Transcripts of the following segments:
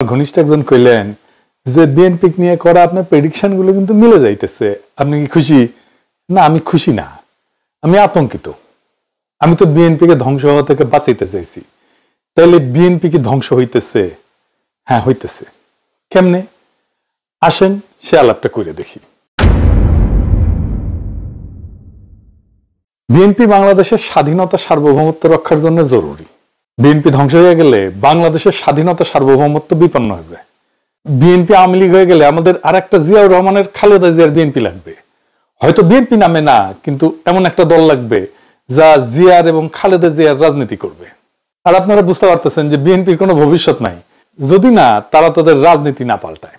ঘনিষ্ঠ একজন কইলেন যে বিএনপি নিয়ে করা আপনার প্রেডিকশন গুলো কিন্তু মিলে যাইতেছে, আপনি কি খুশি? না, আমি খুশি না, আমি আতঙ্কিত। আমি তো বিএনপি কে ধ্বংস হওয়া থেকে বাঁচাইতে চাইছি, তাহলে বিএনপি কি ধ্বংস হইতেছে? হ্যাঁ, হইতেছে। কেমনে? আসেন সে আলাপটা করে দেখি। বিএনপি বাংলাদেশের স্বাধীনতা সার্বভৌমত্ব রক্ষার জন্য জরুরি। বিএনপি ধ্বংস হয়ে গেলে বাংলাদেশের স্বাধীনতা সার্বভৌমত্ব বিপন্ন হবে। বিএনপি আওয়ামী লীগ হয়ে গেলে আমাদের আর একটা জিয়াউর রহমানের খালেদা জিয়ার বিএনপি লাগবে। হয়তো বিএনপি নামে না, কিন্তু এমন একটা দল লাগবে যা জিয়ার এবং খালেদা জিয়ার রাজনীতি করবে। আর আপনারা বুঝতে পারতেছেন যে বিএনপির কোনো ভবিষ্যৎ নাই যদি না তারা তাদের রাজনীতি না পাল্টায়।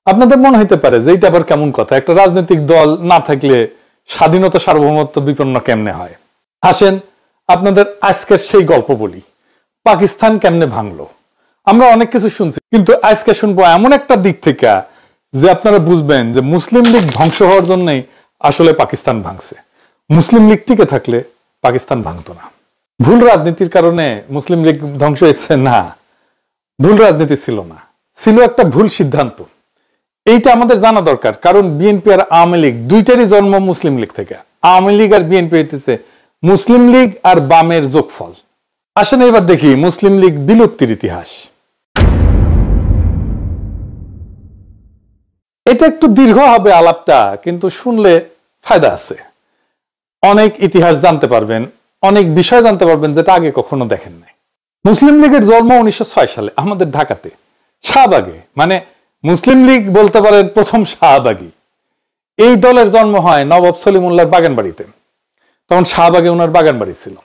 আপনাদের মনে হইতে পারে যে এইটা আবার কেমন কথা, একটা রাজনৈতিক দল না থাকলে স্বাধীনতা সার্বভৌমত্ব বিপন্ন কেমনে হয়? আসেন আপনাদের আজকের সেই গল্প বলি, পাকিস্তান কেমনে ভাঙলো। আমরা অনেক কিছু শুনছি, কিন্তু আজকে শুনবো এমন একটা দিক থেকে যে আপনারা বুঝবেন যে মুসলিম লীগ ধ্বংস হওয়ার জন্যই আসলে পাকিস্তান ভাঙছে। মুসলিম লীগ টিকে থাকলে পাকিস্তান ভাঙতো না। ভুল রাজনীতির কারণে মুসলিম লীগ ধ্বংস হয়েছে না, ভুল রাজনীতি ছিল না, ছিল একটা ভুল সিদ্ধান্ত। এইটা আমাদের জানা দরকার, কারণ বিএনপি আর আওয়ামী লীগ দুইটারই জন্ম মুসলিম লীগ থেকে। আওয়ামী লীগ আর বিএনপি হইতেছে মুসলিম লীগ আর বামের যোগফল। আসেন এবার দেখি মুসলিম লীগ বিলুপ্তির ইতিহাস। এটা একটু দীর্ঘ হবে আলাপটা, কিন্তু শুনলে ফায়দা আছে। অনেক ইতিহাস জানতে পারবেন, অনেক বিষয় জানতে পারবেন যেটা আগে কখনো দেখেন নাই। মুসলিম লীগের জন্ম 1906 সালে আমাদের ঢাকাতে শাহবাগে, মানে মুসলিম লীগ বলতে পারেন প্রথম শাহবাগী। এই দলের জন্ম হয় নবাব সলিমুল্লাহর বাগান বাড়িতে, তখন শাহবাগে ওনার বাগান বাড়ি ছিল।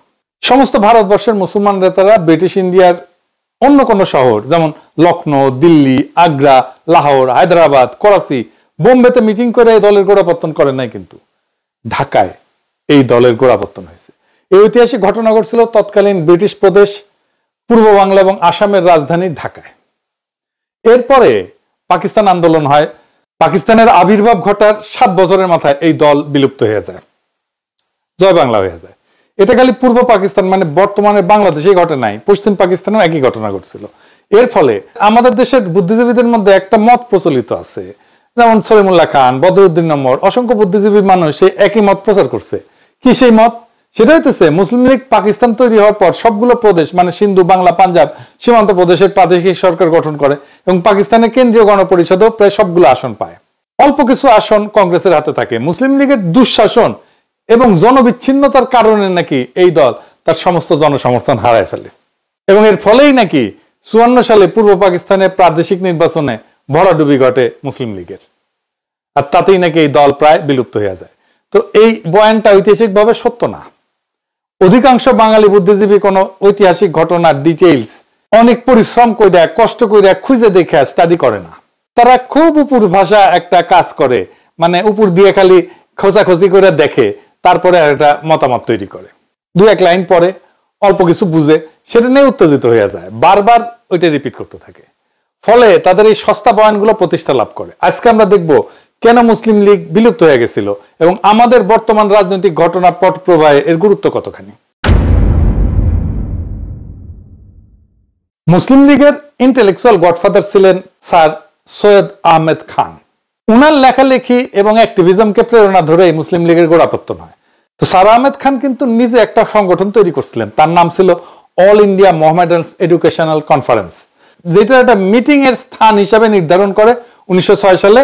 সমস্ত ভারতবর্ষের মুসলমান নেতারা ব্রিটিশ ইন্ডিয়ার অন্য কোনো শহর যেমন লখনৌ, দিল্লি, আগ্রা, লাহোর, হায়দ্রাবাদ, করাচি, বোম্বেতে মিটিং করে এই দলের গোড়াপত্তন করেন নাই, কিন্তু ঢাকায় এই দলের গোড়াপত্তন হয়েছে। এই ঐতিহাসিক ঘটনা ঘটছিল তৎকালীন ব্রিটিশ প্রদেশ পূর্ব বাংলা এবং আসামের রাজধানী ঢাকায়। এরপরে পাকিস্তান আন্দোলন হয়। পাকিস্তানের আবির্ভাব ঘটার 7 বছরের মাথায় এই দল বিলুপ্ত হয়ে যায়, জয় বাংলা হয়ে যায়। এটা খালি পূর্ব পাকিস্তান মানে বর্তমানে বাংলাদেশে ঘটে নাই, পশ্চিম পাকিস্তানেও একই ঘটনা ঘটছিল। এর ফলে আমাদের দেশের বুদ্ধিজীবীদের মধ্যে একটা মত প্রচলিত আছে, যেমন সলিমুল্লাহ খান, বদরুদ্দিন নম্বর, অসংখ্য বুদ্ধিজীবী মানুষ সেই একই মত প্রচার করছে। কি সেই মত? সেটা হইতেছে মুসলিম লীগ পাকিস্তান তৈরি হওয়ার পর সবগুলো প্রদেশ মানে সিন্ধু, বাংলা, পাঞ্জাব সীমান্ত প্রদেশের প্রাদেশিক সরকার গঠন করে এবং পাকিস্তানের কেন্দ্রীয় গণপরিষদও প্রায় সবগুলো আসন পায়। অল্প কিছু আসন কংগ্রেসের হাতে থাকে। মুসলিম লীগের দুঃশাসন এবং জনবিচ্ছিন্নতার কারণে নাকি এই দল তার সমস্ত জনসমর্থন হারায় ফেলে এবং এর ফলেই নাকি 54 সালে পূর্ব পাকিস্তানের প্রাদেশিক নির্বাচনে ভরাডুবি ঘটে মুসলিম লীগের, আর তাতেই নাকি এই দল প্রায় বিলুপ্ত হয়ে যায়। তো এই বয়ানটা ঐতিহাসিকভাবে সত্য না। অধিকাংশ বাঙালি বুদ্ধিজীবী কোনো ঐতিহাসিক ঘটনার ডিটেইলস অনেক পরিশ্রম করে কষ্ট করে খুঁজে দেখে স্টাডি করে না। তারা খুব উপর ভাষা একটা কাজ করে, মানে উপর দিয়ে খালি খোঁজাখুঁজি করে দেখে, তারপরে একটা মতামত তৈরি করে, 2-1 লাইন পরে অল্প কিছু বুঝে সেটা নিয়ে উত্তেজিত হয়ে যায়, বারবার ওইটা রিপিট করতে থাকে। ফলে তাদের এই সস্তা বয়ানগুলো প্রতিষ্ঠা লাভ করে। আজকে আমরা দেখব কেন মুসলিম লীগ বিলুপ্ত হয়ে গেছিল এবং আমাদের বর্তমান রাজনৈতিক ঘটনা পট প্রবাহে এর গুরুত্ব কতখানি। মুসলিম লীগের ইন্টেলেকচুয়াল গডফাদার ছিলেন স্যার সৈয়দ আহমেদ খান। উনার লেখালেখি এবং অ্যাক্টিভিজমকে প্রেরণা ধরেই মুসলিম লীগের গোড়াপত্তন হয়। তো স্যার আহমেদ খান কিন্তু নিজে একটা সংগঠন তৈরি করছিলেন, তার নাম ছিল all India Mohammedan educational conference, যেটা একটা মিটিং এর স্থান হিসাবে নির্ধারণ করে 1906 সালে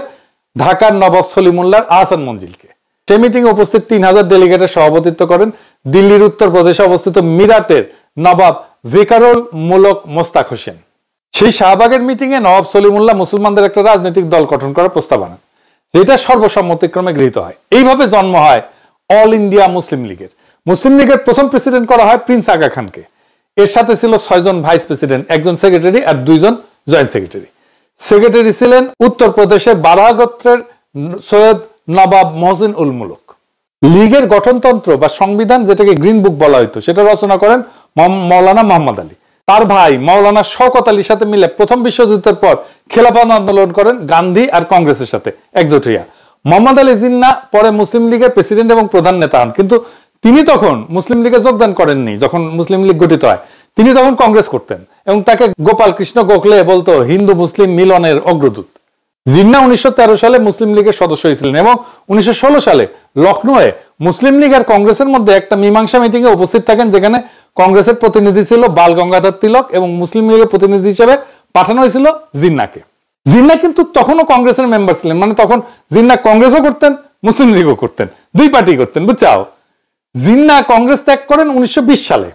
ঢাকার নবাব সলিমুল্লাহর আহসান মঞ্জিলকে। সেই মিটিং এ উপস্থিত 3000 ডেলিগেটের সভাপতিত্ব করেন দিল্লির উত্তর প্রদেশে অবস্থিত মিরাটের নবাব ভিকারুল মুলক মোস্তাক হোসেন। সেই শাহবাগের মিটিং এ নবাব সলিমুল্লাহ মুসলমানদের একটা রাজনৈতিক দল গঠন করার প্রস্তাব আনেন, যেটা সর্বসম্মতিক্রমে গৃহীত হয়। এইভাবে জন্ম হয় অল ইন্ডিয়া মুসলিম লীগের। মুসলিম লীগের প্রথম প্রেসিডেন্ট করা হয় প্রিন্স আগা খানকে। এর সাথে ছিল 6 জন ভাইস প্রেসিডেন্ট, 1 জন সেক্রেটারি আর 2 জন জয়েন্ট সেক্রেটারি। সেক্রেটারি ছিলেন উত্তর প্রদেশের বারাহ গোত্রের সৈয়দ নবাব মহসিন উল মুলক। লীগের গঠনতন্ত্র বা সংবিধান, যেটাকে গ্রিন বুক বলা হইতো, সেটা রচনা করেন মৌলানা মোহাম্মদ আলী। তার ভাই মৌলানা শওকত আলীর সাথে মিলে প্রথম বিশ্বযুদ্ধের পর খেলাফত আন্দোলন করেন গান্ধী আর কংগ্রেসের সাথে একজোট হইয়া। মোহাম্মদ আলী জিন্নাহ পরে মুসলিম লীগের প্রেসিডেন্ট এবং প্রধান নেতা হন, কিন্তু তিনি তখন মুসলিম লীগে যোগদান করেননি। যখন মুসলিম লীগ গঠিত হয় তিনি তখন কংগ্রেস করতেন এবং তাকে গোপাল কৃষ্ণ গোখলে বলতো হিন্দু মুসলিম মিলনের অগ্রদূত। জিন্নাহ 1913 সালে মুসলিম লীগের সদস্য হয়েছিলেন এবং 1916 সালে লখনৌয়ে মুসলিম লীগ আর কংগ্রেসের মধ্যে একটা মীমাংসা মিটিং এ উপস্থিত থাকেন, যেখানে কংগ্রেসের প্রতিনিধি ছিল বাল গঙ্গাধর তিলক এবং মুসলিম লীগের প্রতিনিধি হিসেবে পাঠানো হয়েছিল জিন্নাহকে। জিন্নাহ কিন্তু তখনও কংগ্রেসের মেম্বার ছিলেন, মানে তখন জিন্নাহ কংগ্রেসও করতেন মুসলিম লীগও করতেন, দুই পার্টি করতেন, বুঝছাও। জিন্নাহ কংগ্রেস ত্যাগ করেন 1920 সালে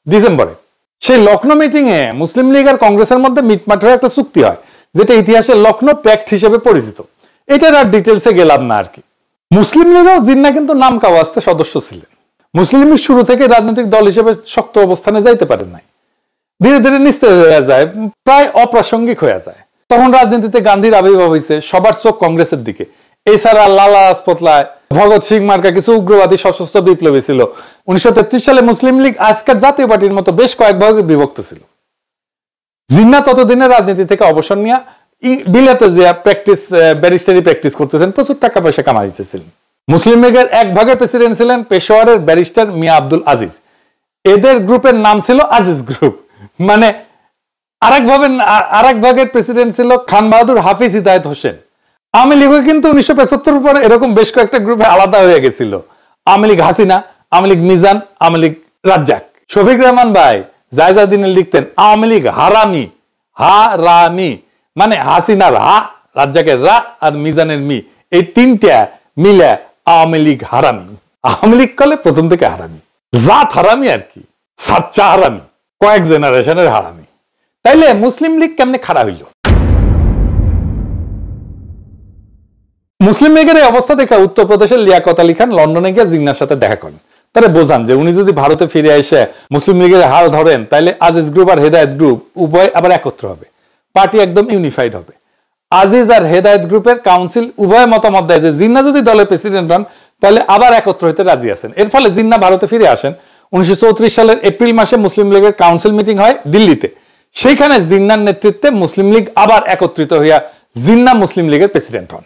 ডিসেম্বরে। সেই লখনৌ মিটিং এ মুসলিম লীগ আর কংগ্রেসের মধ্যে মিটমাট হয়ে একটা চুক্তি হয়, যেটা ইতিহাসে লখনৌ প্যাক্ট হিসেবে পরিচিত। এটার আর ডিটেলসে গেলাম না আর কি। মুসলিম লীগেও জিন্নাহ কিন্তু নাম কাওয়াস্তে সদস্য ছিলেন। মুসলিম লীগ শুরু থেকে রাজনৈতিক দল হিসেবে শক্ত অবস্থানে যাইতে পারেন নাই, ধীরে ধীরে নিস্তেজ হয়ে যায়, প্রায় অপ্রাসঙ্গিক হয়ে যায়। তখন রাজনীতিতে গান্ধীর আবির্ভাব হয়েছে, সবার চোখ কংগ্রেসের দিকে। এছাড়া লালা রাজপথ রায়, ভগৎ সিং মার্কা কিছু উগ্রবাদী সশস্ত্র বিপ্লবী ছিল। 1933 সালে মুসলিম লীগ আজকের জাতীয় পার্টির মতো বেশ কয়েক ভাগে বিভক্ত ছিল। জিন্নাহ ততদিনে রাজনীতি থেকে অবসর নিয়ে বিলেতে যে ব্যারিস্টারি প্র্যাকটিস করতেছেন, প্রচুর টাকা পয়সা কামাইতেছিলেন। মুসলিম লীগের এক ভাগের প্রেসিডেন্ট ছিলেন পেশোয়ারের ব্যারিস্টার মিয়া আব্দুল আজিজ। এদের গ্রুপের নাম ছিল আজিজ গ্রুপ। মানে আরেক ভাগের প্রেসিডেন্ট ছিল খান বাহাদুর হাফিজ হিদায়ত হোসেন। আওয়ামী লীগও কিন্তু 1975 পরে এরকম বেশ কয়েকটা গ্রুপে আলাদা হয়ে গেছিল। আওয়ামী লীগ হাসিনা, আওয়ামী লীগ মিজান, আওয়ামী লীগ রাজ্জাক। শফিক রহমান ভাই জায়জাদিনে লিখতেন আওয়ামী লীগ হারামি, হারামি মানে হাসিনার হা, রাজ্জাকের রা আর মিজানের মি, এই তিনটা মিলে আওয়ামী লীগ হারামি। আওয়ামী লীগ কলে প্রথম থেকে হারামি, জাত হারামি আর কি, সাচ্চা হারামি, কয়েক জেনারেশনের হারামি। তাইলে মুসলিম লীগ কেমনে খাড়া হইল? মুসলিম লীগের এই অবস্থা দেখে উত্তরপ্রদেশের লিয়াকত আলী খান লন্ডনে গিয়ে জিন্নাহর সাথে দেখা করেন। তারা বোঝান যে উনি যদি ভারতে ফিরে এসে মুসলিম লীগের হাল ধরেন, তাহলে আজিজ গ্রুপ আর হেদায়েত গ্রুপ উভয় আবার একত্র হবে, পার্টি একদম ইউনিফাইড হবে। আজিজ আর হেদায়েত গ্রুপের কাউন্সিল উভয় মতামত দেয় যে জিন্নাহ যদি দলের প্রেসিডেন্ট হন তাহলে আবার একত্র হইতে রাজি আছেন। এর ফলে জিন্নাহ ভারতে ফিরে আসেন। 1934 সালের এপ্রিল মাসে মুসলিম লীগের কাউন্সিল মিটিং হয় দিল্লিতে। সেইখানে জিন্নাহর নেতৃত্বে মুসলিম লীগ আবার একত্রিত হইয়া জিন্নাহ মুসলিম লীগের প্রেসিডেন্ট হন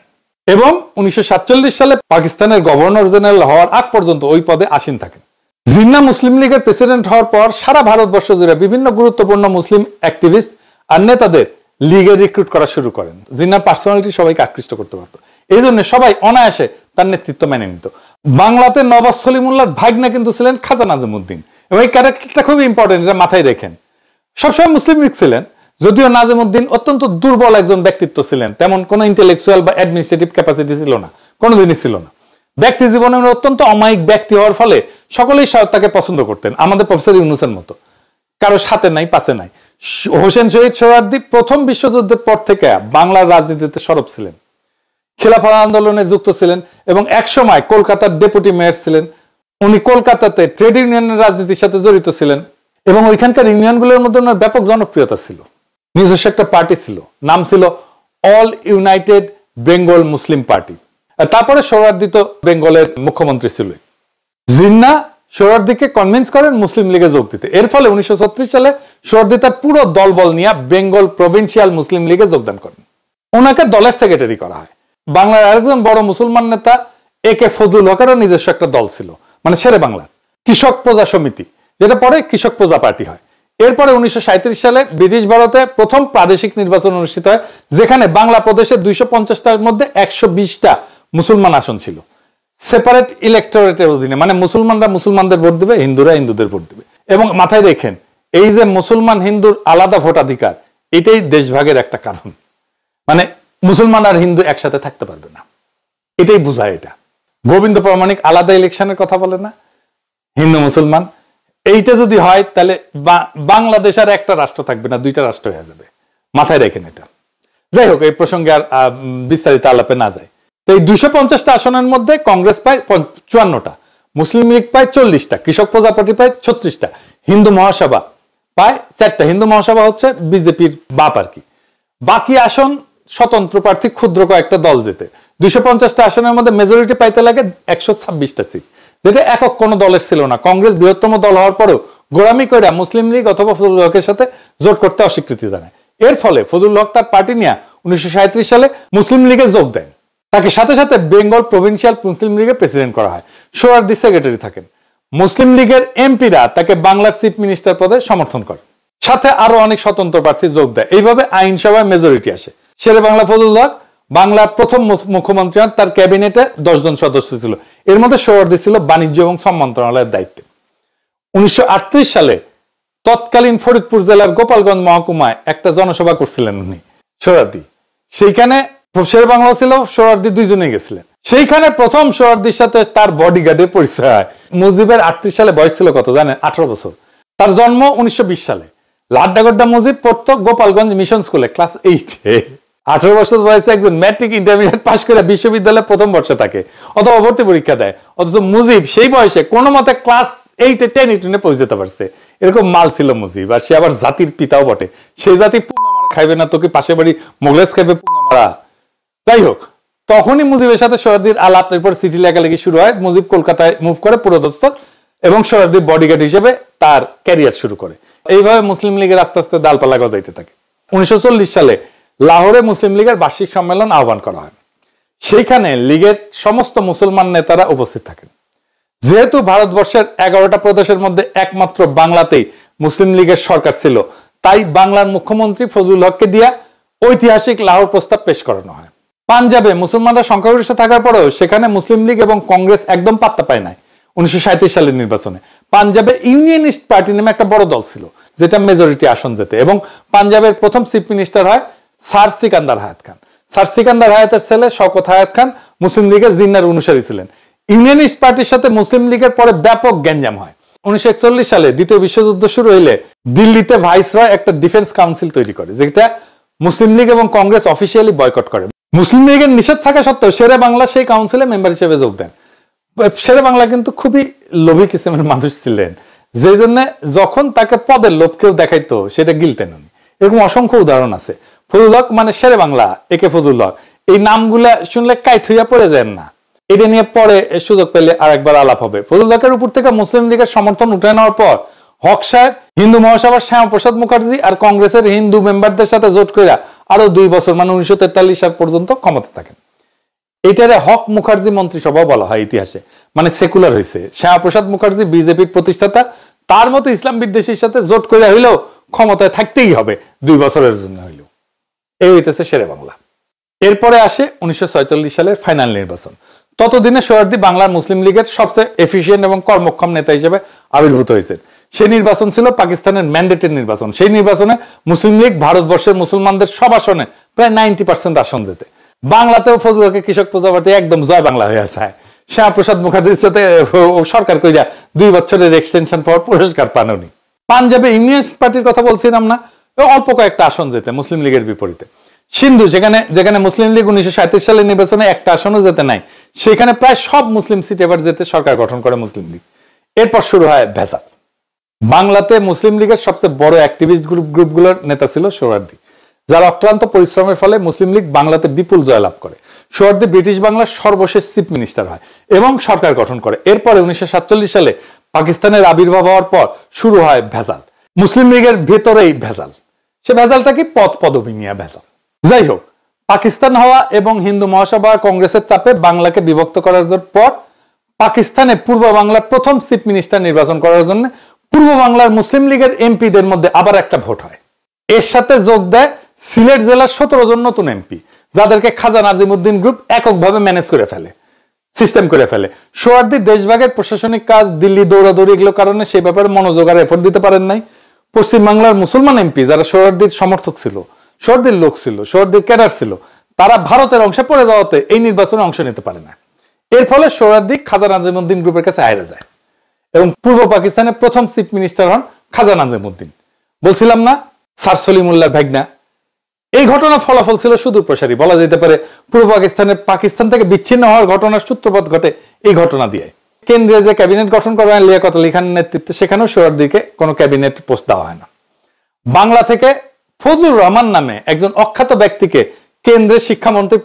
এবং 1947 সালে পাকিস্তানের গভর্নর জেনারেল হওয়ার আগ পর্যন্ত ওই পদে আসীন থাকেন। জিন্নাহ মুসলিম লীগের প্রেসিডেন্ট হওয়ার পর সারা ভারতবর্ষ জুড়ে বিভিন্ন গুরুত্বপূর্ণ মুসলিম অ্যাক্টিভিস্ট আর নেতাদের লীগে রিক্রুট করা শুরু করেন। জিন্নাহর পার্সোনালিটি সবাইকে আকৃষ্ট করতে পারত, এই জন্য সবাই অনায়াসে তার নেতৃত্ব মেনে নিত। বাংলাতে নবাব সলিমুল্লাহর ভাগনা কিন্তু ছিলেন খাজা নাজিমউদ্দিন, এবং এই ক্যারেক্টারটা খুবই ইম্পর্টেন্ট, এটা মাথায় রেখেন। সবসময় মুসলিম লীগ ছিলেন, যদিও নাজিমউদ্দিন অত্যন্ত দুর্বল একজন ব্যক্তিত্ব ছিলেন, তেমন কোনো ইন্টেলেকচুয়াল বা অ্যাডমিনিস্ট্রেটিভ ক্যাপাসিটি ছিল না, কোনোদিনই ছিল না। ব্যক্তি জীবনে অত্যন্ত অমায়িক ব্যক্তি হওয়ার ফলে সকলেই তাকে পছন্দ করতেন, আমাদের প্রফেসর ইউনূসের মতো, কারো সাথে নাই পাশে নাই। হোসেন শহীদ সোহরাওয়ার্দী প্রথম বিশ্বযুদ্ধের পর থেকে বাংলার রাজনীতিতে সরব ছিলেন, খিলাফত আন্দোলনে যুক্ত ছিলেন এবং একসময় কলকাতার ডেপুটি মেয়র ছিলেন। উনি কলকাতাতে ট্রেড ইউনিয়নের রাজনীতির সাথে জড়িত ছিলেন এবং ওইখানকার ইউনিয়নগুলোর মধ্যে ওনার ব্যাপক জনপ্রিয়তা ছিল। নিজস্ব একটা পার্টি ছিল, নাম ছিল অল ইউনাইটেড বেঙ্গল মুসলিম পার্টি। তারপরে সোহরাওয়ার্দী তো বেঙ্গলের মুখ্যমন্ত্রী ছিল। জিন্নাহ সোহরাওয়ার্দীকে কনভিন্স করেন মুসলিম লীগে যোগ দিতে। এর ফলে 1936 সালে সোহরাওয়ার্দী তার পুরো দলবল নিয়ে বেঙ্গল প্রভিন্সিয়াল মুসলিম লীগে যোগদান করেন। ওনাকে দলের সেক্রেটারি করা হয়। বাংলার আরেকজন বড় মুসলমান নেতা একে ফজলুল হকেরও নিজস্ব একটা দল ছিল, মানে শেরে বাংলার কৃষক প্রজা সমিতি, যেটা পরে কৃষক প্রজা পার্টি হয়। এরপরে 1937 সালে ব্রিটিশ ভারতে প্রথম প্রাদেশিক নির্বাচন অনুষ্ঠিত হয়, যেখানে বাংলা প্রদেশের 250টার মধ্যে 120টা মুসলমান আসন ছিল। সেপারেট ইলেকটোরেটের অধীনে, মানে মুসলমানরা মুসলমানদের ভোট দিবে, হিন্দুরা হিন্দুদের ভোট দিবে। এবং মাথায় রেখেন, এই যে মুসলমান হিন্দুর আলাদা ভোটাধিকার, এটাই দেশভাগের একটা কারণ। মানে মুসলমান আর হিন্দু একসাথে থাকতে পারবে না, এটাই বোঝায়। এটা গোবিন্দ প্রামাণিক আলাদা ইলেকশনের কথা বলে না, হিন্দু মুসলমান, এইটা যদি হয় তাহলে বাংলাদেশ আর একটা রাষ্ট্র থাকবে না, দুইটা রাষ্ট্র হয়ে যাবে। মাথায় রেখেন এটা। যাই হোক, এই প্রসঙ্গে আর বিস্তারিত আলাপে না যায়। তো এই 250টা আসনের মধ্যে কংগ্রেস পায় 54টা, মুসলিম লীগ পায় 40টা, কৃষক প্রজা পার্টি পায় 36টা, হিন্দু মহাসভা পায় 4টা। হিন্দু মহাসভা হচ্ছে বিজেপির বাপ আর কি। বাকি আসন স্বতন্ত্র প্রার্থী ক্ষুদ্র কয়েকটা দল যেতে। 250টা আসনের মধ্যে মেজরিটি পাইতে লাগে 126টা সিট, যেটা একক কোনো দলের ছিল না। কংগ্রেস বৃহত্তম দল হওয়ার পরেও গোড়ামি করে মুসলিম লীগ অথবা ফজলুল হকের সাথে জোট করতে অস্বীকৃতি জানায়। এর ফলে ফজলুল হক তার পার্টি নিয়ে 1937 সালে মুসলিম লীগে যোগ দেন। তাকে সাথে সাথে বেঙ্গল প্রভিন্সিয়াল মুসলিম লীগের প্রেসিডেন্ট করা হয়। সোহরাওয়ার্দী সেক্রেটারি থাকেন। মুসলিম লীগের এমপিরা তাকে বাংলার চিফ মিনিস্টার পদে সমর্থন করেন। সাথে আরো অনেক স্বতন্ত্র প্রার্থী যোগ দেয়। এইভাবে আইনসভায় মেজরিটি আসে। শেরে বাংলা ফজলুল হক বাংলার প্রথম মুখ্যমন্ত্রী হন। তার ক্যাবিনেটে 10 জন সদস্য ছিল, এর মধ্যে সোহরাওয়ার্দী ছিল বাণিজ্য এবং শ্রম মন্ত্রণালয়ের দায়িত্বে। 1938 সালে তৎকালীন ফরিদপুর জেলার গোপালগঞ্জ মহকুমায় একটা জনসভা করছিলেন উনি সোহরাওয়ার্দী। সেইখানে শেরে বাংলা ছিল, সোহরাওয়ার্দী দুইজনেই গেছিলেন। সেইখানে প্রথম সোহরাওয়ার্দীর সাথে তার বডিগার্ডের পরিচয় হয়। মুজিবের 38 সালে বয়স ছিল কত জানেন? 18 বছর। তার জন্ম 1920 সালে। লাড্ডাগড্ডা মুজিব পড়তো গোপালগঞ্জ মিশন স্কুলে ক্লাস 8-এ। 18 বছর বয়সে একজন ম্যাট্রিক ইন্টারমিডিয়েট পাশ করে বিশ্ববিদ্যালয়ে প্রথম বর্ষে থাকে অথবা ভর্তি পরীক্ষা দেয়, অথচ মুজিব সেই বয়সে কোনো মতে ক্লাস 8-এ 10-এ পৌঁছে যেতে পারছে। এরকম মাল ছিল মুজিব। আর সে আবার জাতির পিতাও বটে। সেই জাতি পুঙ্গা মারা খাইবে না তো কি পাশে বাড়ি মোগলেস খাইবে পুঙ্গা মারা? যাই হোক, তখনই মুজিবের সাথে সোহরাওয়ার্দীর আলাপ, এরপর চিঠি লেখালেখি শুরু হয়। মুজিব কলকাতায় মুভ করে পুরোদস্ত এবং সোহরাওয়ার্দী বডিগার্ড হিসেবে তার ক্যারিয়ার শুরু করে। এইভাবে মুসলিম লীগের আস্তে আস্তে ডালপালা গজাইতে থাকে। 1940 সালে লাহোরে মুসলিম লীগের বার্ষিক সম্মেলন আহ্বান করা হয়। সেইখানে লীগের সমস্ত মুসলমান নেতারা উপস্থিত থাকেন। যেহেতু ভারতবর্ষের 11টা প্রদেশের মধ্যে একমাত্র বাংলাতেই মুসলিম লীগের সরকার ছিল, তাই বাংলার মুখ্যমন্ত্রী ফজলুল হককে দিয়া ঐতিহাসিক লাহোর প্রস্তাব পেশ করানো হয়। পাঞ্জাবে মুসলমানরা সংখ্যাগরিষ্ঠ থাকার পরেও সেখানে মুসলিম লীগ এবং কংগ্রেস একদম পাত্তা পায় নাই। 1937 সালের নির্বাচনে পাঞ্জাবে ইউনিয়নিস্ট পার্টি নামে একটা বড় দল ছিল, যেটা মেজরিটি আসন যেতে, এবং পাঞ্জাবের প্রথম চিফ মিনিস্টার হয় স্যার সিকান্দার হায়াত খান। স্যার সিকান্দার হায়াতের ছেলে শওকত হায়াত খান মুসলিম লীগের জিন্নার অনুসারী ছিলেন। ইউনিয়নিস্ট পার্টির সাথে মুসলিম লীগের পরে ব্যাপক গ্যাঞ্জাম হয়। 1941 সালে দ্বিতীয় বিশ্বযুদ্ধ শুরু হইলে দিল্লিতে ভাইসরয় একটা ডিফেন্স কাউন্সিল তৈরি করে, যেটা মুসলিম লীগ এবং কংগ্রেস অফিসিয়ালি বয়কট করে। মুসলিম লীগের নিষেধ থাকা সত্ত্বেও শেরে বাংলা সেই কাউন্সিলে মেম্বার হিসেবে যোগ দেন। শেরে বাংলা কিন্তু খুবই লোভী কিসিমের মানুষ ছিলেন, যে জন্য যখন তাকে পদের লোভ কেউ দেখাইতো সেটা গিলতেন উনি। এরকম অসংখ্য উদাহরণ আছে। ফজলুল হক মানে শেরে বাংলা, একে ফজলুল হক, এই নামগুলা শুনলে কাইত হইয়া পড়ে যায় না। এটা নিয়ে পরে সুযোগ পেলে আরেকবার আলাপ হবে। ফজলুল হকের উপর থেকে মুসলিম লীগের সমর্থন উঠে নেওয়ার পর হক সাহেব হিন্দু মহাসভার শ্যামাপ্রসাদ মুখার্জি আর কংগ্রেসের হিন্দু মেম্বারদের সাথে জোট করে আরো 2 বছর মানে 1943 সাল পর্যন্ত ক্ষমতা থাকেন। এটারে হক মুখার্জি মন্ত্রিসভা বলা হয় ইতিহাসে, মানে সেকুলার হয়েছে। শ্যামাপ্রসাদ মুখার্জি বিজেপির প্রতিষ্ঠাতা, তার মতো ইসলাম বিদ্বেষীর সাথে জোট করে হইলেও ক্ষমতায় থাকতেই হবে 2 বছরের জন্য হইলেও। এই হইতেছে শেরে বাংলা। এরপরে আসে 1946 সালের ফাইনাল নির্বাচন। ততদিনে সোহরাওয়ার্দী বাংলার মুসলিম লীগের সবচেয়ে এফিশিয়েন্ট এবং কর্মক্ষম নেতা হিসেবে আবির্ভূত হয়েছেন। সেই নির্বাচন ছিল পাকিস্তানের ম্যান্ডেটের নির্বাচন। সেই নির্বাচনে মুসলিম লীগ ভারতবর্ষের মুসলমানদের সব আসনে প্রায় 90% আসন যেতে। বাংলাতেও ফজলুল হকের কৃষক প্রজাপতি একদম জয় বাংলা হয়ে যায়। শ্যামাপ্রসাদ মুখার্জির সাথে সরকার কইরা 2 বছরের এক্সটেনশন পাওয়ার পুরস্কার পান উনি। পাঞ্জাবে ইউনিয়নিস্ট পার্টির কথা বলছিলাম না, অল্প কয়েকটা আসন যেতে মুসলিম লীগের বিপরীতে। সিন্ধু, যেখানে মুসলিম লীগ 1937 সালের নির্বাচনে একটা আসনও যেতে নাই, সেখানে প্রায় সব মুসলিম সিট এবার যেতে সরকার গঠন করে মুসলিম লীগ। এরপর শুরু হয় ভেজাল। বাংলাতে মুসলিম লীগের সবচেয়ে বড় অ্যাক্টিভিস্ট গ্রুপগুলোর নেতা ছিল সোহরাওয়ার্দী, যার অক্লান্ত পরিশ্রমের ফলে মুসলিম লীগ বাংলাতে বিপুল জয়লাভ করে। সোহরাওয়ার্দী ব্রিটিশ বাংলার সর্বশেষ চিফ মিনিস্টার হয় এবং সরকার গঠন করে। এরপরে 1947 সালে পাকিস্তানের আবির্ভাব হওয়ার পর শুরু হয় ভেজাল। মুসলিম লীগের ভেতরেই ভেজাল। সে ভেজালটা কি? পদ পদবি নিয়ে ভেজাল। যাই হোক, পাকিস্তান হওয়া এবং হিন্দু মহাসভা কংগ্রেসের চাপে বাংলাকে বিভক্ত করার পর পাকিস্তানে পূর্ব বাংলার প্রথম চিফ মিনিস্টার নির্বাচন করার জন্য পূর্ব বাংলার মুসলিম লীগের এমপিদের মধ্যে আবার একটা ভোট হয়। এর সাথে যোগ দেয় সিলেট জেলার 17 জন নতুন এমপি, যাদেরকে খাজা নাজিমউদ্দিন গ্রুপ এককভাবে ম্যানেজ করে ফেলে, সিস্টেম করে ফেলে। সোহরাওয়ার্দী দেশভাগের প্রশাসনিক কাজ, দিল্লি দৌড়াদৌড়ি, এগুলো কারণে সেই ব্যাপারে মনোযোগ আর এফোর্ট দিতে পারেন নাই। পশ্চিম বাংলার মুসলমান এমপি যারা সোহরাওয়ার্দীর সমর্থক ছিল, সোহরাওয়ার্দীর লোক ছিল, সোহরাওয়ার্দীর ক্যাডার ছিল, তারা ভারতের অংশে পড়ে যাওয়াতে এই নির্বাচনে অংশ নিতে পারে না। এর ফলে সোহরাওয়ার্দী খাজা নাজিমউদ্দিন গ্রুপের কাছে হারে যায় এবং পূর্ব পাকিস্তানের প্রথম চিফ মিনিস্টার হন খাজা নাজিমউদ্দিন। বলছিলাম না স্যার সলিমুল্লাহ ভাগনা। এই ঘটনা ফলাফল ছিল সুদূরপ্রসারী, বলা যেতে পারে পূর্ব পাকিস্তান থেকে বিচ্ছিন্ন হওয়ার ঘটনার সূত্রপাত ঘটে এই ঘটনা দিয়ে। কেন্দ্রে যে ক্যাবিনেট গঠন করা হয় লিয়াকত আলী খানের নেতৃত্বে, সেখানেও সোহরাওয়ার্দীকে কোনো ক্যাবিনেট পোস্ট দেওয়া হয় না। বাংলা থেকে ফজলুর রহমান নামে একজন অখ্যাত ব্যক্তিকে কেন্দ্রের শিক্ষামন্ত্রী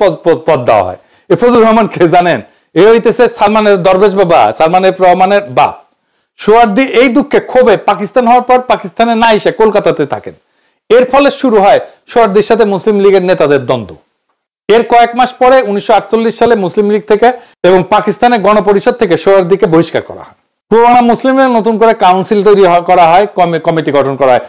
পদ দেওয়া হয়। এই ফজলুর রহমান কে জানেন? এ হইতেছে সালমানের দরবেশ বাবা, সালমান এফ রহমানের বাপ। সোহরাওয়ার্দী এই দুঃখে ক্ষোভে পাকিস্তান হওয়ার পর পাকিস্তানে না এসে কলকাতাতে থাকেন। এর ফলে শুরু হয় সোহরাওয়ার্দীর সাথে মুসলিম লীগের নেতাদের দ্বন্দ্ব। এর কয়েক মাস পরে 1948 সালে মুসলিম লীগ থেকে এবং পাকিস্তানের গণপরিষদ থেকে সোহরাওয়ার্দীকে বহিষ্কার করা হয়। পুরোনো মুসলিমদের নতুন করে কাউন্সিল তৈরি করা হয়, কমিটি গঠন করা হয়।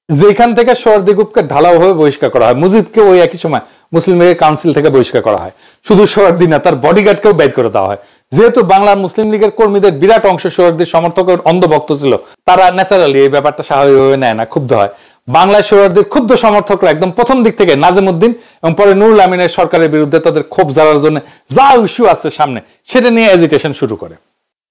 যেখান থেকে সোহরাওয়ার্দী গ্রুপকে ঢালাওভাবে বহিষ্কার করা হয়, মুজিবকে ওই একই সময় মুসলিম লীগের কাউন্সিল থেকে বহিষ্কার করা হয়। শুধু সোহরাওয়ার্দী না, তার বডিগার্ডকেও বের করে দেওয়া হয়। যেহেতু বাংলার মুসলিম লীগের কর্মীদের বিরাট অংশ সোহরাওয়ার্দীর সমর্থকের অন্ধভক্ত ছিল, তারা ন্যাচারালি এই ব্যাপারটা স্বাভাবিকভাবে নেয় না, ক্ষুব্ধ হয়। বাংলায় সোহরাওয়ার্দীর ক্ষুব্ধ সমর্থকরা একদম প্রথম দিক থেকে নাজিমউদ্দিন এবং পরে নুরুল আমিনের সরকারের বিরুদ্ধে তাদের ক্ষোভ জ্বালার জন্য যা ইস্যু আছে সামনে সেটা নিয়ে এজিটেশন শুরু করে।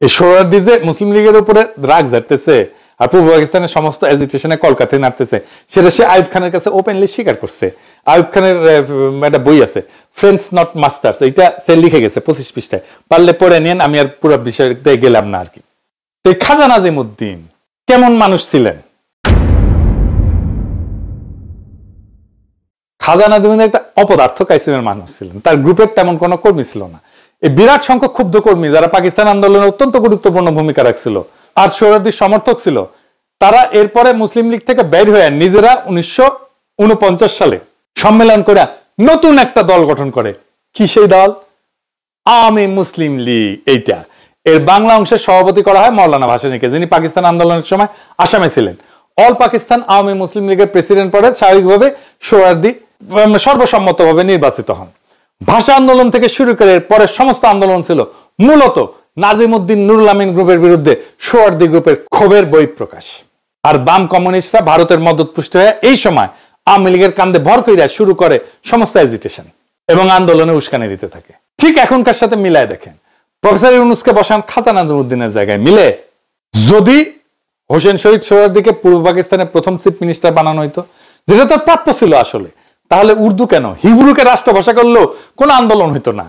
এই সোহরাওয়ার্দী যে মুসলিম লীগের উপরে রাগ ঝাড়তেছে আর পূর্ব পাকিস্তানের সমস্ত এজিটেশনে কলকাতায় নাড়তেছে, সেটা সে আইয়ুব খানের কাছে ওপেনলি স্বীকার করছে। আইয়ুব খানের একটা বই আছে, ফ্রেন্ডস নট মাস্টার্স, এইটা সে লিখে গেছে 25 পৃষ্ঠায়, পারলে পড়ে নিন, আমি আর পুরো বিষয়তে গেলাম না আর কি। এই খাজা নাজিমউদ্দিন কেমন মানুষ ছিলেন? খাজা নাজিমউদ্দিন একটা অপদার্থ কাইসিমের মানুষ ছিলেন। তার গ্রুপের তেমন কোনো কর্মী ছিল না। এই বিরাট সংখ্যক ক্ষুব্ধ কর্মী যারা পাকিস্তান আন্দোলনে অত্যন্ত গুরুত্বপূর্ণ ভূমিকা রাখছিল আর সোহরাওয়ার্দীর সমর্থক ছিল, তারা এরপরে মুসলিম লীগ থেকে বের হয়ে নিজেরা 1949 সালে সম্মেলন করে নতুন একটা দল গঠন করে। কি সেই দল? আওয়ামী মুসলিম লীগ। এইটা এর বাংলা অংশের সভাপতি করা হয় মাওলানা ভাসানীকে, যিনি পাকিস্তান আন্দোলনের সময় আসামে ছিলেন। অল পাকিস্তান আওয়ামী মুসলিম লীগের প্রেসিডেন্ট পরে স্বাভাবিকভাবে সোহরাওয়ার্দী সর্বসম্মতভাবে নির্বাচিত হন। ভাষা আন্দোলন থেকে শুরু করে পরে সমস্ত আন্দোলন ছিল মূলত নাজিমউদ্দিন নুরুল আমিন গ্রুপের বিরুদ্ধে সোহরাওয়ার্দী গ্রুপের ক্ষোভের বহিঃপ্রকাশ। আর বাম কমিউনিস্টরা ভারতের মদতপুষ্ট হয়ে এই সময় আওয়ামী লীগের কান্দে ভর কইরা শুরু করে সমস্ত এজিটেশন এবং আন্দোলনে উস্কানি দিতে থাকে। ঠিক এখনকার সাথে মিলায় দেখেন, প্রফেসর ইউনূসকে বসান খাজা নাজিমউদ্দিনের জায়গায়, মিলে? যদি হোসেন শহীদ সোহরাওয়ার্দীকে পূর্ব পাকিস্তানের প্রথম চিফ মিনিস্টার বানানো হইতো, যেটা তার প্রাপ্য ছিল আসলে, তাহলে উর্দু কেন, হিব্রুকে রাষ্ট্রভাষা করলেও কোনো আন্দোলন হইতো না।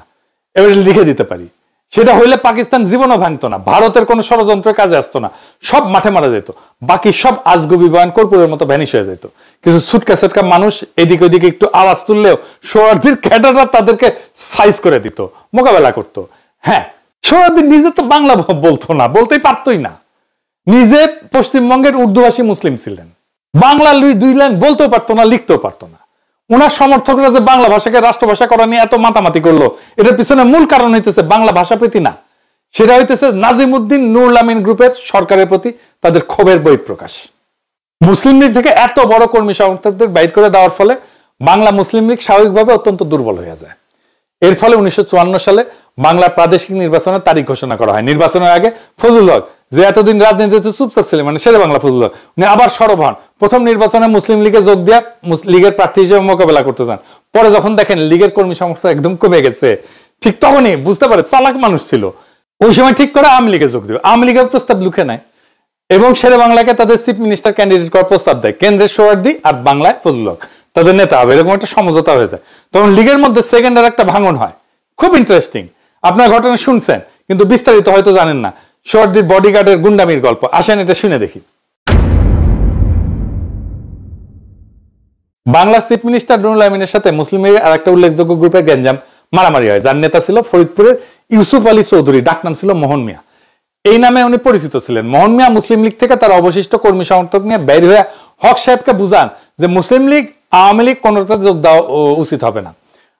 এবার লিখে দিতে পারি, সেটা হইলে পাকিস্তান জীবনও ভাঙতো না, ভারতের কোনো ষড়যন্ত্রের কাজে আসতো না, সব মাঠে মারা যেত, বাকি সব আজগুবি বয়ান কর্পূরের মতো ভ্যানিশ হয়ে যেত। কিছু ছুটকা ছুটকা মানুষ এদিক ওইদিকে একটু আওয়াজ তুললেও সোহরাওয়ার্দীর ক্যাডাররা তাদেরকে সাইজ করে দিত, মোকাবেলা করত। হ্যাঁ, সোহরাওয়ার্দী নিজে তো বাংলা বলতো না, বলতেই পারতই না। নিজে পশ্চিমবঙ্গের উর্দুভাষী মুসলিম ছিলেন, বাংলা দুই লাইন বলতেও পারতো না, লিখতেও পারতো না। ওনার সমর্থকরা যে বাংলা ভাষাকে রাষ্ট্রভাষা করা নিয়ে এত মাতামাতি করলো, এটার পিছনে মূল কারণ হইতেছে বাংলা ভাষা প্রীতি না, সেটা হইতেছে নাজিমউদ্দিন নুরুল আমিন গ্রুপের সরকারের প্রতি তাদের ক্ষোভের বহিঃপ্রকাশ। মুসলিম লীগ থেকে এত বড় কর্মী সমর্থকদের বাইর করে দেওয়ার ফলে বাংলা মুসলিম লীগ স্বাভাবিকভাবে অত্যন্ত দুর্বল হয়ে যায়। এর ফলে 1954 সালে বাংলার প্রাদেশিক নির্বাচনের তারিখ ঘোষণা করা হয়। নির্বাচনের আগে ফজলুল হক, যে এতদিন রাজনীতিতে চুপচাপ ছিলেন, মানে শেরে বাংলা ফজলুল হক, উনি আবার সরব হন। প্রথম নির্বাচনে মুসলিম লীগে যোগ দিয়ে লীগের প্রার্থী হিসেবে মোকাবেলা করতে চান। পরে যখন দেখেন লীগের কর্মী সমর্থক একদম কমে গেছে, ঠিক তখনই বুঝতে পারে, চালাক মানুষ ছিল, ওই সময় ঠিক করে আওয়ামী লীগে যোগ দেবে। আওয়ামী লীগের প্রস্তাব লুকে নেয় এবং শেরে বাংলাকে তাদের চিফ মিনিস্টার ক্যান্ডিডেট করার প্রস্তাব দেয়। কেন্দ্রের সোহরাওয়ার্দী আর বাংলায় ফজলুল হক তাদের নেতা হবে, এরকম একটা সমঝোতা হয়ে যায়। তখন লীগের মধ্যে সেকেন্ডার একটা ভাঙন হয়, খুব ইন্টারেস্টিং। আপনার ঘটনা শুনছেন কিন্তু বিস্তারিত হয়তো জানেন না। সোহরাওয়ার্দীর বডিগার্ডের গুন্ডামির গল্প, আসেন এটা শুনে দেখি। বাংলার চিফ মিনিস্টার নুরুল আমিনের সাথে মুসলিম লীগের আর একটা উল্লেখযোগ্য গ্রুপের গ্যাঞ্জাম মারামারি হয়, যার নেতা ছিল ফরিদপুরের ইউসুফ আলী চৌধুরী, ডাকনাম ছিল মোহন মিয়া। এই নামে উনি পরিচিত ছিলেন। মোহন মিয়া মুসলিম লীগ থেকে তার অবশিষ্ট কর্মী সমর্থক নিয়ে বের হয়ে হক সাহেবকে বুঝান যে মুসলিম লীগ আওয়ামী লীগ কোনোটা যোগ দেওয়া উচিত হবে না,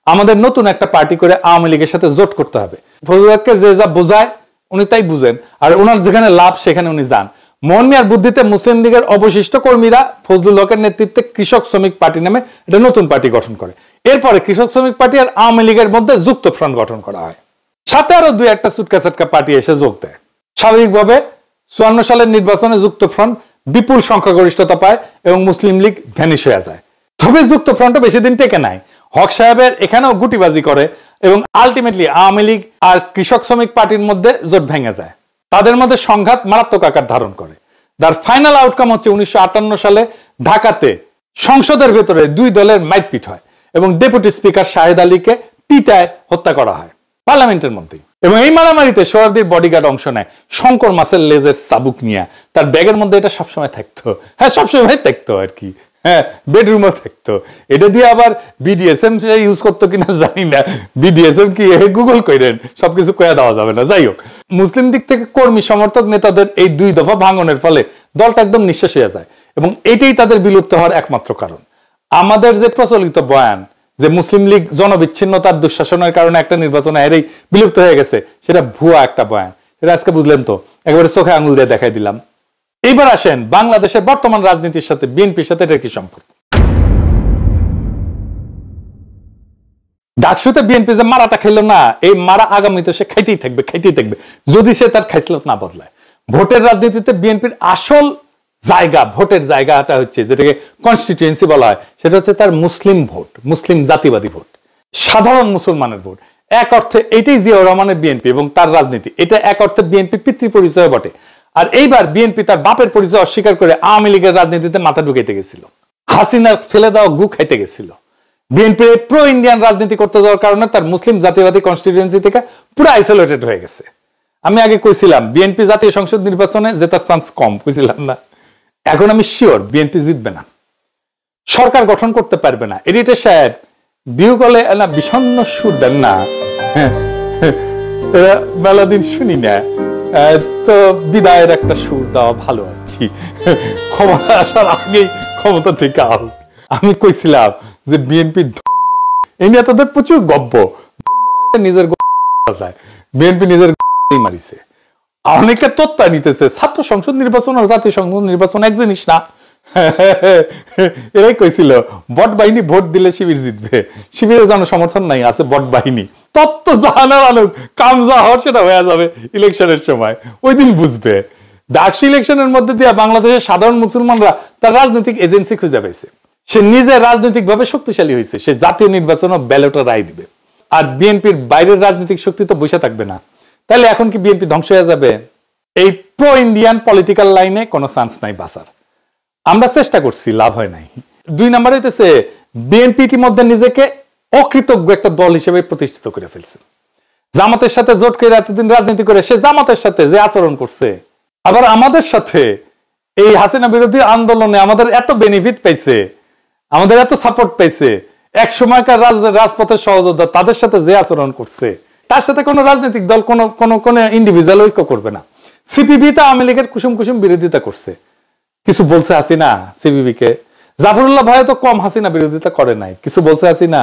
আমাদের নতুন একটা পার্টি করে আওয়ামী লীগের সাথে জোট করতে হবে। ফজলুল হককে যে যা বোঝায় উনি তাই বুঝেন, আর ওনার যেখানে লাভ সেখানে উনি যান। মোহন মিয়ার বুদ্ধিতে মুসলিম লীগের অবশিষ্ট কর্মীরা ফজলুল হকের নেতৃত্বে কৃষক শ্রমিক পার্টি নামে একটা নতুন পার্টি গঠন করে। এরপরে কৃষক শ্রমিক পার্টি আর আওয়ামী লীগের মধ্যে যুক্ত ফ্রন্ট গঠন করা হয়, সাথে আরো দুই একটা চুটকা চাটকা পার্টি এসে যোগ দেয়। স্বাভাবিকভাবে 54 সালের নির্বাচনে যুক্ত ফ্রন্ট বিপুল সংখ্যাগরিষ্ঠতা পায় এবং মুসলিম লীগ ভ্যানিশ হয়ে যায়। তবে যুক্ত ফ্রন্ট বেশি দিন টেকে নাই, হক সাহেবের এখানেও গুটিবাজি করে এবং আলটিমেটলি আওয়ামী লীগ আর কৃষক শ্রমিক পার্টির মধ্যে জোট ভেঙে যায়। তাদের মধ্যে সংঘাত মারাত্মক আকার ধারণ করে। তার ফাইনাল আউটকাম হচ্ছে 1958 সালে ঢাকাতে সংসদের ভেতরে দুই দলের মাইটপিট হয় এবং ডেপুটি স্পিকার শাহেদ আলীকে পিটায় হত্যা করা হয় পার্লামেন্টের মধ্যে। এবং এই মারামারিতে সোহরাওয়ার্দীর বডিগার্ড অংশ নেয় শঙ্কর মাছের লেজের চাবুক নিয়ে। তার ব্যাগের মধ্যে এটা সবসময় থাকতো, হ্যাঁ সবসময় থাকতো আর কি, হ্যাঁ বেডরুমও থাকতো। এটা দিয়ে আবার বিডিএসএম ইউজ করতো কিনা জানি না, বিডিএসএম কি গুগল করেন, সবকিছু কয়া দেওয়া যাবে না। যাই হোক, মুসলিম দিক থেকে কর্মী সমর্থক নেতাদের এই দুই দফা ভাঙনের ফলে দলটা একদম নিঃশেষ হয়ে যায় এবং এটাই তাদের বিলুপ্ত হওয়ার একমাত্র কারণ। আমাদের যে প্রচলিত বয়ান যে মুসলিম লীগ জনবিচ্ছিন্নতার দুঃশাসনের কারণে একটা নির্বাচনে হেরেই বিলুপ্ত হয়ে গেছে, সেটা ভুয়া একটা বয়ান। সেটা আজকে বুঝলেন তো, একেবারে চোখে আঙুল দিয়ে দেখাই দিলাম। এইবার আসেন বাংলাদেশের বর্তমান রাজনীতির সাথে বিএনপির সাথে এটার কি সম্পর্ক। ডাকসুতে বিএনপি যে মারাটা খেলো না, এই মারা আগামীতে সে খাইতেই থাকবে যদি সে তার খাইসলত না বদলায়। ভোটের রাজনীতিতে বিএনপির আসল জায়গা, ভোটের জায়গাটা হচ্ছে যেটাকে কনস্টিটিউয়েন্সি বলা হয়, সেটা হচ্ছে তার মুসলিম ভোট, মুসলিম জাতিবাদী ভোট, সাধারণ মুসলমানের ভোট। এক অর্থে এটাই জিয়াউর রহমানের বিএনপি এবং তার রাজনীতি, এটা এক অর্থে বিএনপির পিতৃ পরিচয় বটে। আর এইবার বিএনপি তার বাপের পরিচয় অস্বীকার করে আওয়ামী লীগের রাজনীতিতে মাথা ঢুকাইতে গেছিল, হাসিনার ফেলে দেওয়া গু খাইতে গেছিল। বিএনপি প্রো ইন্ডিয়ান রাজনীতি করতে যাওয়ার কারণে তার মুসলিম জাতিবাদী কনস্টিটিউয়েন্সি থেকে পুরো আইসোলেটেড হয়ে গেছে। আমি আগে কইছিলাম বিএনপি জাতীয় সংসদ নির্বাচনে জেতার চান্স কম, কইছিলাম না? এখন আমি শিওর বিএনপি জিতবে না, সরকার গঠন করতে পারবে না। এডিটর সাহেব বিউ গলে না বিষণ্ণ সুর দেন না, মেলাদিন শুনি না, তো বিদায়ের একটা সুর দেওয়া ভালো আর কি, ক্ষমতা আসার আগেই ক্ষমতা থেকে আল। আমি কইছিলাম যে বিএনপি এই নিয়ে তাদের প্রচুর গব্য, নিজের যায়, বিএনপি নিজের মারিছে, অনেকে তত্ত্বা নিতেছে। ছাত্র সংসদ নির্বাচন আর জাতীয় সংসদ নির্বাচন এক জিনিস না। এরাই কইছিল বট বাহিনী ভোট দিলে শিবির জিতবে, শিবিরের জনসমর্থন নাই, আছে বট বাহিনী। তত্ত্ব জাহানার আলোক কাম যা হওয়ার সেটা হয়ে যাবে ইলেকশনের সময়, ওই দিন বুঝবে। ডাকসু ইলেকশনের মধ্যে দিয়ে বাংলাদেশের সাধারণ মুসলমানরা তার রাজনৈতিক এজেন্সি খুঁজে পেয়েছে, সে নিজে রাজনৈতিক ভাবে শক্তিশালী হয়েছে, সে জাতীয় নির্বাচন ও ব্যালটে রায় দিবে। আর বিএনপির বাইরের রাজনৈতিক শক্তি তো বসে থাকবে না। তাহলে এখন কি বিএনপি ধ্বংস হয়ে যাবে? এই প্রো ইন্ডিয়ান পলিটিক্যাল লাইনে কোনো চান্স নাই বাঁচার। আমরা চেষ্টা করছি, লাভ হয় নাই। 2 নাম্বার হইতেছে বিএনপি ইতিমধ্যে নিজেকে অকৃতজ্ঞ একটা দল হিসেবে প্রতিষ্ঠিত করে ফেলছে। জামাতের সাথে জোট করে এতদিন রাজনীতি করে সে জামাতের সাথে যে আচরণ করছে, আবার আমাদের সাথে এই হাসিনা বিরোধী আন্দোলনে আমাদের এত বেনিফিট পাইছে, আমাদের এত সাপোর্ট পাইছে, এক সময়কার রাজপথের সহযোদ্ধা তাদের সাথে যে আচরণ করছে, তার সাথে কোনো রাজনৈতিক দল কোন ইন্ডিভিজুয়াল ঐক্য করবে না। সিপিবি তে আওয়ামী লীগের কুসুম বিরোধিতা করছে, কিছু বলছে হাসিনা সিপিবি কে? জাফরুল্লাহ ভাই তো কম হাসিনা বিরোধিতা করে নাই, কিছু বলছে হাসিনা?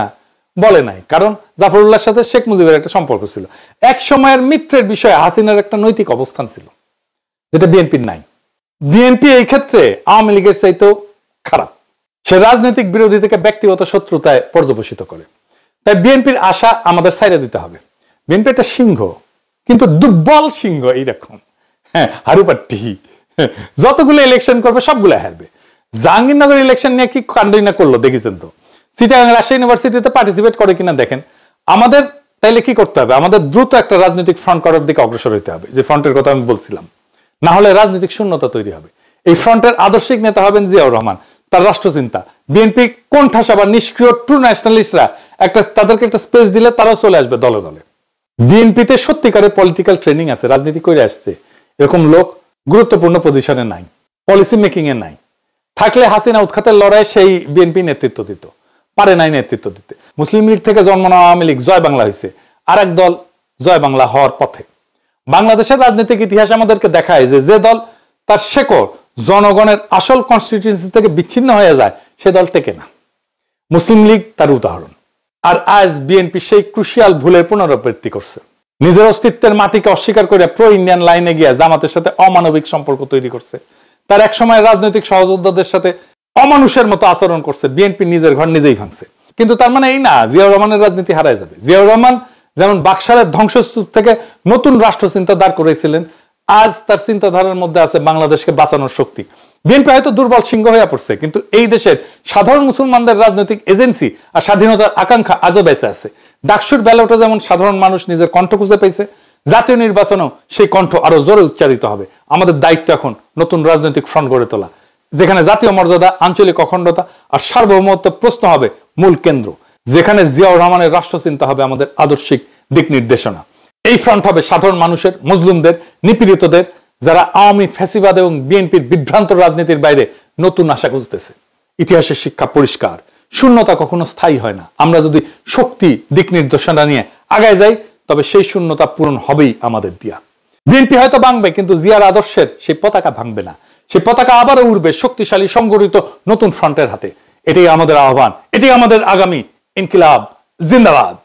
বলে নাই, কারণ জাফরুল্লাহর সাথে শেখ মুজিবের একটা সম্পর্ক ছিল। এক সময়ের মিত্রের বিষয়ে হাসিনার একটা নৈতিক অবস্থান ছিল, যেটা বিএনপির নাই। বিএনপি এই ক্ষেত্রে আওয়ামী লীগের চাইতেও খারাপ, সে রাজনৈতিক বিরোধী থেকে ব্যক্তিগত শত্রুতায় পর্যবসিত করে। তাই বিএনপির আশা আমাদের ছাইড়া দিতে হবে। বিএনপি একটা সিংহ, কিন্তু দুর্বল সিংহ, এইরকম হারুপাট্টি, যতগুলো ইলেকশন করবে সবগুলো হারবে। জাহাঙ্গীরনগর ইলেকশন নিয়ে কি কাণ্ডই না করলো দেখেছেন তো। চিটাগাং রাজশাহী ইউনিভার্সিটিতে পার্টিসিপেট করে কিনা দেখেন। আমাদের তাইলে কি করতে হবে? আমাদের দ্রুত একটা রাজনৈতিক ফ্রন্ট করার দিকে অগ্রসর হইতে হবে, যে ফ্রন্টের কথা আমি বলছিলাম। না হলে রাজনৈতিক শূন্যতা তৈরি হবে। এই ফ্রন্টের আদর্শিক নেতা হবেন জিয়াউর রহমান, তার রাষ্ট্রচিন্তা। বিএনপি কোণঠাসা বা নিষ্ক্রিয় ট্রু ন্যাশনালিস্টরা তাদেরকে একটা স্পেস দিলে তারাও চলে আসবে দলে দলে। বিএনপিতে সত্যিকারের পলিটিক্যাল ট্রেনিং আছে, রাজনীতি করে আসছে, এরকম লোক গুরুত্বপূর্ণ পজিশনে নাই, পলিসি মেকিং এ নাই। থাকলে হাসিনা উৎখাতের লড়াই সেই বিএনপি নেতৃত্ব দিত, পারে নাই নেতৃত্ব দিতে। মুসলিম লীগ থেকে জন্ম নেওয়া আওয়ামী লীগ জয় বাংলা হয়েছে, আর এক দল জয় বাংলা হওয়ার পথে। বাংলাদেশের রাজনৈতিক ইতিহাস আমাদেরকে দেখায় যে দল তার শেকড় জনগণের আসল কনস্টিটিউয়েন্সি থেকে বিচ্ছিন্ন হয়ে যায়, সে দল টেকে না। মুসলিম লীগ তার উদাহরণ। আর আজ বিএনপি সেই ক্রুশিয়াল ভুলের পুনরাবৃত্তি করছে, নিজের অস্তিত্বের মাটিকে অস্বীকার করে প্রো ইন্ডিয়ান লাইনে গিয়ে জামাতের সাথে অমানবিক সম্পর্ক তৈরি করছে। তার এক সময় রাজনৈতিক সহযোদ্ধাদের সাথে অমানুষের মতো আচরণ করছে। বিএনপি নিজের ঘর নিজেই ভাঙছে। কিন্তু তার মানে এই না জিয়াউর রহমানের রাজনীতি হারায় যাবে। জিয়াউর রহমান যেমন বাকশালের ধ্বংসস্তূপ থেকে নতুন রাষ্ট্র চিন্তা দাঁড় করেছিলেন, আজ তার চিন্তাধারার মধ্যে আছে বাংলাদেশকে বাঁচানোর শক্তি। বিএনপি হয়তো দুর্বল সিংহ হয়ে পড়ছে, কিন্তু এই দেশের সাধারণ মুসলমানদের রাজনৈতিক এজেন্সি আর স্বাধীনতার আকাঙ্ক্ষা আজও বেঁচে আছে। ডাকসুর ব্যালটে যেমন সাধারণ মানুষ নিজের কণ্ঠ খুঁজে পেয়েছে, জাতীয় নির্বাচনেও সেই কণ্ঠ আরো জোরে উচ্চারিত হবে। আমাদের দায়িত্ব এখন নতুন রাজনৈতিক ফ্রন্ট গড়ে তোলা, যেখানে জাতীয় মর্যাদা, আঞ্চলিক অখণ্ডতা আর সার্বভৌমত্ব প্রশ্ন হবে মূল কেন্দ্র, যেখানে জিয়াউর রহমানের রাষ্ট্রচিন্তা হবে আমাদের আদর্শিক দিক নির্দেশনা। এই ফ্রন্ট হবে সাধারণ মানুষের, মজলুমদের, নিপীড়িতদের, যারা আওয়ামী ফ্যাসিবাদ এবং বিএনপির বিভ্রান্ত রাজনীতির বাইরে নতুন আশা খুঁজতেছে। ইতিহাসের শিক্ষা পরিষ্কার, শূন্যতা কখনো স্থায়ী হয় না। আমরা যদি শক্তি, দিক নির্দেশনা নিয়ে আগায় যাই, তবে সেই শূন্যতা পূরণ হবেই আমাদের দিয়া। বিএনপি হয়তো ভাঙবে, কিন্তু জিয়ার আদর্শের সেই পতাকা ভাঙবে না। সেই পতাকা আবারও উড়বে শক্তিশালী সংগঠিত নতুন ফ্রন্টের হাতে। এটাই আমাদের আহ্বান, এটাই আমাদের আগামী ইনকিলাব। জিন্দাবাদ।